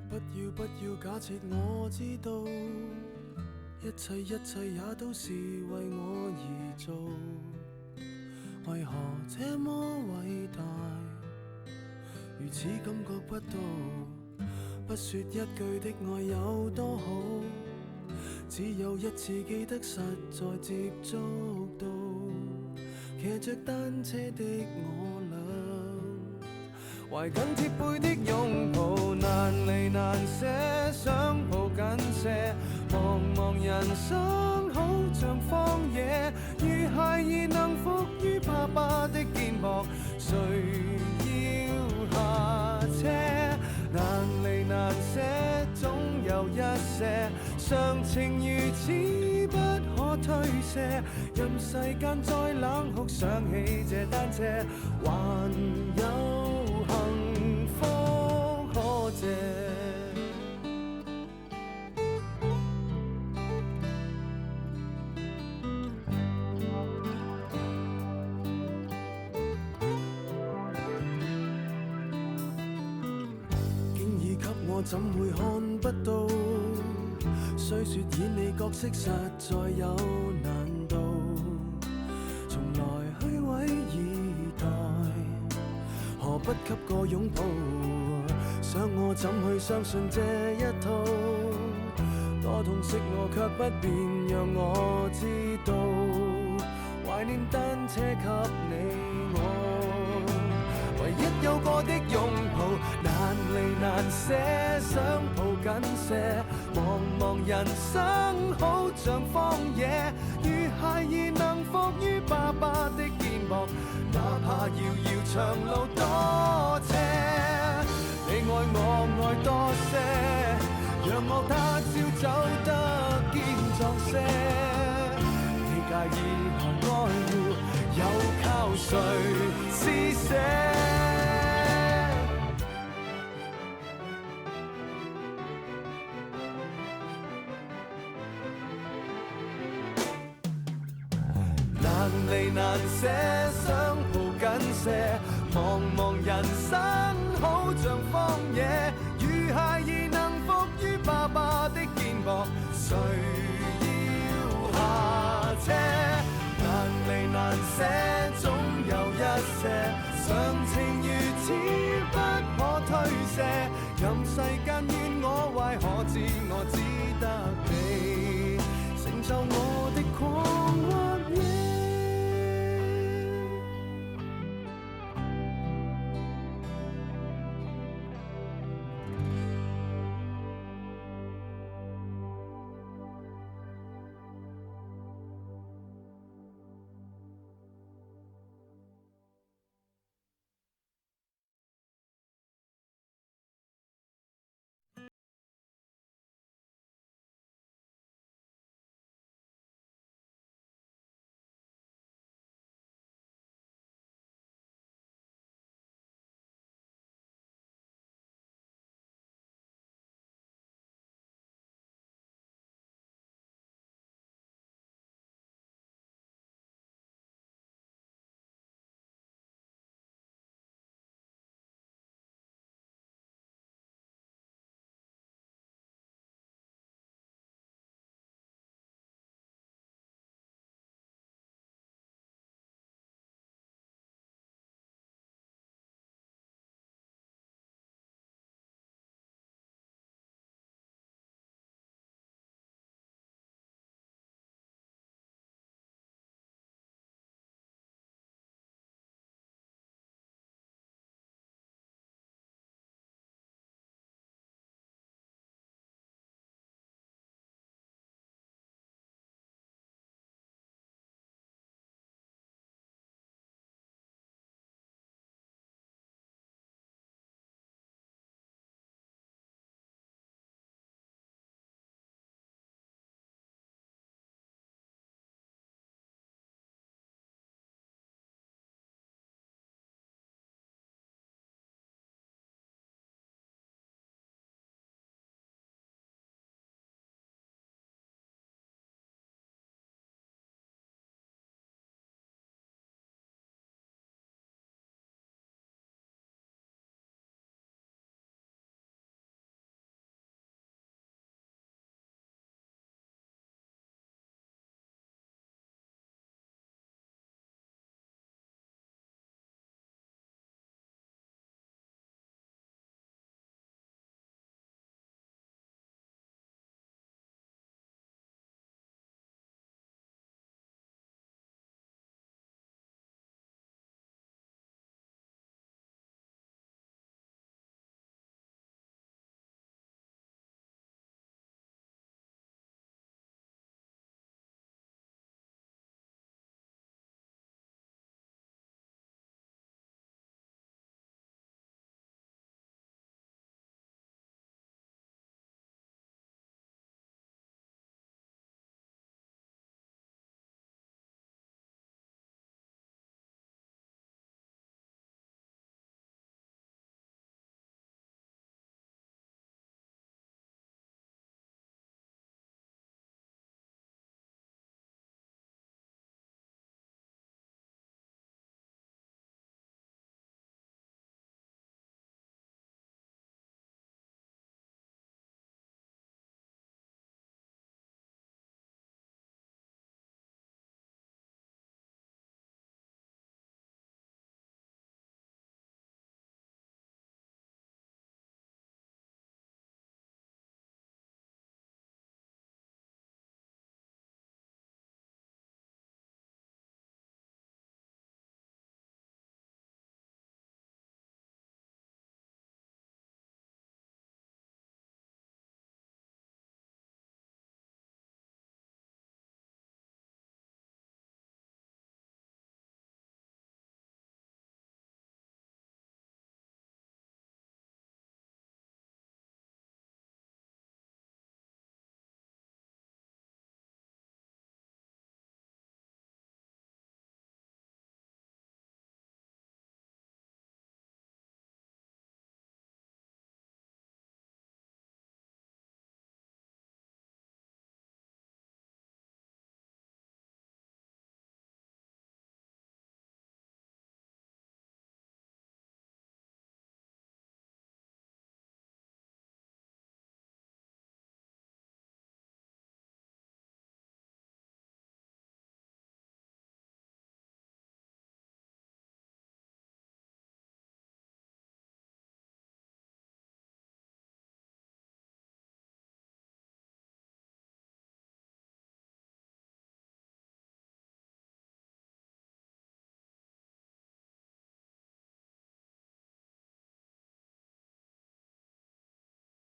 不要假設我知道，一切也都是為我而做。為何這麼偉大，如此感覺不到？不說一句的愛有多好，只有一次記得實在接觸到。騎着單車的我倆，懷緊貼背的擁抱，難離難捨，想抱緊些。茫茫人生好像荒野，如孩兒能伏於爸爸的肩膊，誰要下車？難離難捨，總有一些常情如此不可推卸。任世間再冷酷，想起這單車，還有幸福可借。我怎會看不到？雖說演你角色實在有難度，從來虛偽以待，何不給個擁抱？想我怎去相信這一套？多痛惜我卻不便讓我知道，懷念單車給你我，唯一有過的擁抱，難離難捨，想抱緊些。茫茫人生好像荒野，如孩兒能伏於爸爸的肩膊，哪怕遙遙長路多斜。你愛我愛多些，讓我他朝走得堅壯些。你介意和愛護，又靠誰施捨？難離難捨，想抱緊些。茫茫人生好像荒野，如孩兒能伏於爸爸的肩膊，誰要下車？難離難捨，總有一些常情如此不可推卸。任世間怨我壞，可知我只得